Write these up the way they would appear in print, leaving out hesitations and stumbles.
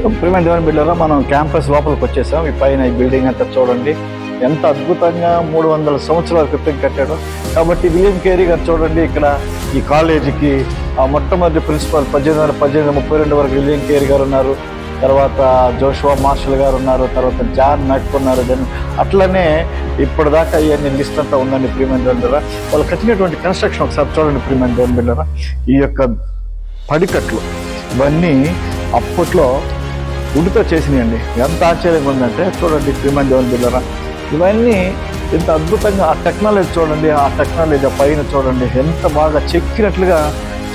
ప్రియమైన దేవుని బిడ్డలారా, మనం క్యాంపస్ లోపలికి వచ్చేసాం. ఈ పైన ఈ బిల్డింగ్ అంతా చూడండి ఎంత అద్భుతంగా 300 సంవత్సరాల క్రితం కట్టాడు. కాబట్టి విలియం కేరీ గారు చూడండి, ఇక్కడ ఈ కాలేజీకి మొట్టమొదటి ప్రిన్సిపల్ 1832 వరకు విలియం కేరీ గారు ఉన్నారు. తర్వాత జోషువా మార్షల్ గారు ఉన్నారు. తర్వాత జాన్ నక్ ఉన్నారు. అట్లనే ఇప్పటిదాకా ఇవన్నీ లిస్ట్ అంతా ఉందండి. ప్రియమైన దేవుని బిడ్డలారా, వాళ్ళు కట్టినటువంటి కన్స్ట్రక్షన్ ఒకసారి చూడండి. ప్రియమైన దేవుని బిడ్డలారా, ఈ యొక్క పడికట్లు ఇవన్నీ అప్పట్లో ఉడితో చేసినాయండి. ఎంత ఆశ్చర్యంగా ఉందంటే చూడండి. ప్రియమైన దేవుని బిడ్డలారా, ఇవన్నీ ఎంత అద్భుతంగా ఆ టెక్నాలజీ చూడండి. ఆ టెక్నాలజీ పైన చూడండి ఎంత బాగా చెక్కినట్లుగా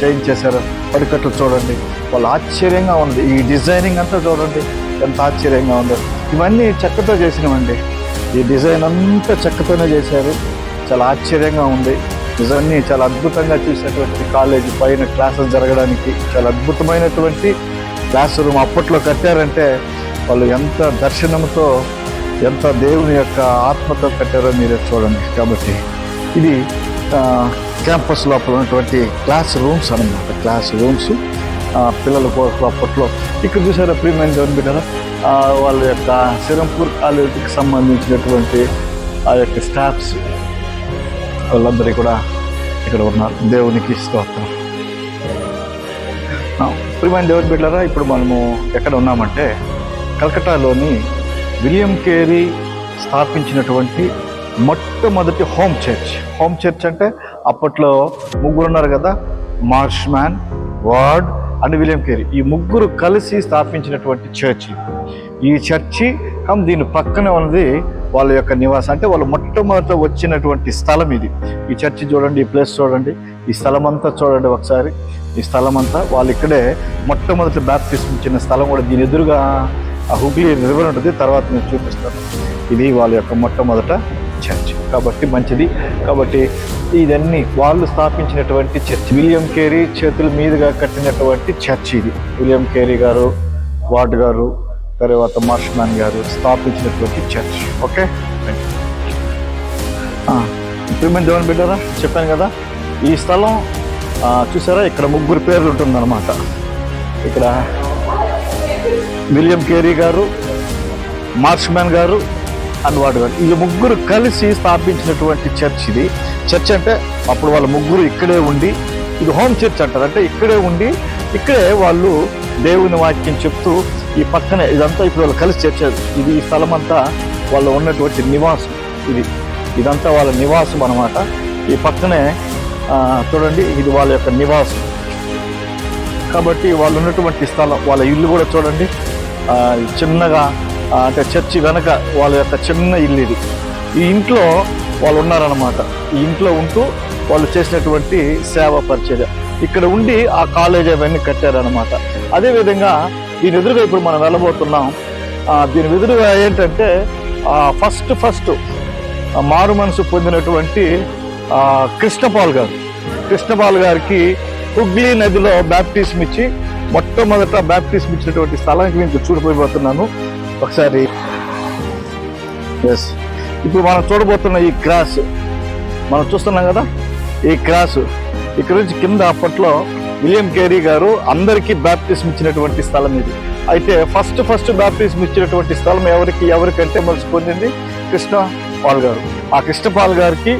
చేయించేశారు. పడికట్లు చూడండి, వాళ్ళు ఆశ్చర్యంగా ఉంది. ఈ డిజైనింగ్ అంతా చూడండి ఎంత ఆశ్చర్యంగా ఉందో. ఇవన్నీ చెక్కతో చేసినవండి. ఈ డిజైన్ అంతా చెక్కతోనే చేశారు. చాలా ఆశ్చర్యంగా ఉంది. నిజాన్ని చాలా అద్భుతంగా చూసినటువంటి కాలేజీ పైన క్లాసెస్ జరగడానికి చాలా అద్భుతమైనటువంటి క్లాస్ రూమ్ అప్పట్లో కట్టారంటే వాళ్ళు ఎంత దర్శనంతో, ఎంత దేవుని యొక్క ఆత్మతో కట్టారో మీరే చూడండి. కాబట్టి ఇది క్యాంపస్ లోపల ఉన్నటువంటి క్లాస్ రూమ్స్ అన్నమాట. క్లాస్ రూమ్స్ పిల్లల కోసం అప్పట్లో. ఇక్కడ చూసారా ప్రియమైన దేవుని బిడ్డలారా, వాళ్ళ యొక్క సిరంపూర్ కాలేజీకి సంబంధించినటువంటి ఆ యొక్క స్టాఫ్స్ వాళ్ళందరూ కూడా ఇక్కడ ఉన్నారు. దేవునికి స్తోత్రం. ప్రియమైన దేవుని బిడ్డలారా, ఇప్పుడు మనము ఎక్కడ ఉన్నామంటే కలకట్టాలోని విలియం కేరీ స్థాపించినటువంటి మొట్టమొదటి హోమ్ చర్చ్. హోమ్ చర్చ్ అంటే అప్పట్లో ముగ్గురు ఉన్నారు కదా, మార్ష్మ్యాన్, వార్డ్ అండ్ విలియం కేరీ. ఈ ముగ్గురు కలిసి స్థాపించినటువంటి చర్చి. ఈ చర్చి దీని పక్కనే ఉన్నది వాళ్ళ యొక్క నివాసం. అంటే వాళ్ళు మొట్టమొదట వచ్చినటువంటి స్థలం ఇది. ఈ చర్చి చూడండి, ఈ ప్లేస్ చూడండి, ఈ స్థలం అంతా చూడండి ఒకసారి. ఈ స్థలం అంతా వాళ్ళు ఇక్కడే మొట్టమొదటి బ్యాప్టిజం ఇచ్చిన స్థలం కూడా. దీని ఎదురుగా ఆ హుగ్లీ రివర్ ఉంటుంది, తర్వాత నేను చూపిస్తాను. ఇది వాళ్ళ యొక్క మొట్టమొదట చర్చ్. కాబట్టి మంచిది. కాబట్టి ఇదన్నీ వాళ్ళు స్థాపించినటువంటి చర్చ్. విలియం కేరీ చేతుల మీదుగా కట్టినటువంటి చర్చ్ ఇది. విలియం కేరీ గారు, వార్డ్ గారు, తర్వాత మార్ష్మ్యాన్ గారు స్థాపించినటువంటి చర్చ్. ఓకే, ప్రియమైన దేవుని బిడ్డలారా, చెప్పాను కదా ఈ స్థలం చూసారా, ఇక్కడ ముగ్గురు పేర్లు ఉంటుందన్నమాట. ఇక్కడ విలియం కేరీ గారు, మార్ష్మ్యాన్ గారు అండ్ వార్డ్ గారు, వీళ్ళు ముగ్గురు కలిసి స్థాపించినటువంటి చర్చ్ ఇది. చర్చ్ అంటే అప్పుడు వాళ్ళ ముగ్గురు ఇక్కడే ఉండి, ఇది హోమ్ చర్చ్ అంటారు. అంటే ఇక్కడే ఉండి ఇక్కడే వాళ్ళు దేవుని వాక్యం చెప్తూ, ఈ పక్కనే ఇదంతా ఇప్పుడు వాళ్ళు కలిసి చేర్చారు. ఇది ఈ స్థలం అంతా వాళ్ళు ఉన్నటువంటి నివాసం. ఇదంతా వాళ్ళ నివాసం అన్నమాట. ఈ పక్కనే చూడండి, ఇది వాళ్ళ యొక్క నివాసం. కాబట్టి వాళ్ళు ఉన్నటువంటి స్థలం, వాళ్ళ ఇల్లు కూడా చూడండి చిన్నగా, అంటే చర్చి వెనక వాళ్ళ యొక్క చిన్న ఇల్లు ఇది. ఈ ఇంట్లో వాళ్ళు ఉన్నారన్నమాట. ఈ ఇంట్లో ఉంటూ వాళ్ళు చేసినటువంటి సేవ పరిచర్య ఇక్కడ ఉండి ఆ కాలేజ్ అవన్నీ కట్టారనమాట. అదేవిధంగా దీని ఎదురుగా ఇప్పుడు మనం వెళ్ళబోతున్నాం. దీని ఎదురుగా ఏంటంటే ఫస్ట్ మారు మనసు పొందినటువంటి కృష్ణపాల్ గారికి హుగ్లీ నదిలో బ్యాప్టిజం ఇచ్చి మొట్టమొదట బ్యాప్టిజం ఇచ్చినటువంటి స్థలానికి మీకు చూడబోతున్నాను ఒకసారి. ఎస్, ఇప్పుడు మనం చూడబోతున్న ఈ క్రాస్ మనం చూస్తున్నాం కదా. ఈ క్రాస్ ఇక్కడ నుంచి కింద అప్పట్లో విలియం కేరీ గారు అందరికీ బ్యాప్టిజం ఇచ్చినటువంటి స్థలం ఇది. అయితే ఫస్ట్ బ్యాప్టిజం ఇచ్చినటువంటి స్థలం ఎవరికంటే మనసు పొందింది కృష్ణపాల్ గారు. ఆ కృష్ణపాల్ గారికి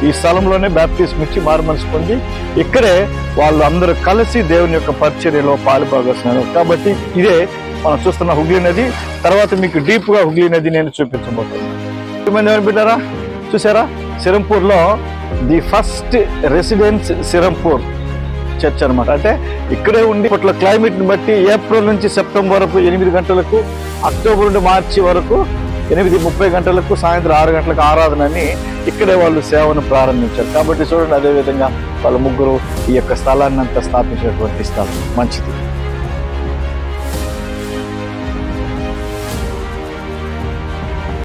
ఈ స్థలంలోనే బ్యాప్టిజం ఇచ్చి మారు మనసు పొంది ఇక్కడే వాళ్ళు అందరూ కలిసి దేవుని యొక్క పరిచర్యలో పాలుభాగస్తున్నారు. కాబట్టి ఇదే మనం చూస్తున్న హుగ్లీ నది. తర్వాత మీకు డీప్గా హుగ్లీ నది నేను చూపించబోతున్నాను. బిడ్డారా, చూసారా, సిరంపూర్లో the first residence Serampore church అనమాట. అంటే ఇక్కడే ఉండి ఇప్పట్లో క్లైమేట్ని బట్టి ఏప్రిల్ నుంచి సెప్టెంబర్ వరకు 8 గంటలకు, అక్టోబర్ నుండి మార్చి వరకు 8:30 గంటలకు, సాయంత్రం 6 గంటలకు ఆరాధనని ఇక్కడే వాళ్ళు సేవను ప్రారంభించారు. కాబట్టి చూడండి, అదేవిధంగా వాళ్ళ ముగ్గురు ఈ యొక్క స్థలాన్ని అంతా స్థాపించినటువంటి స్థలం మంచిది.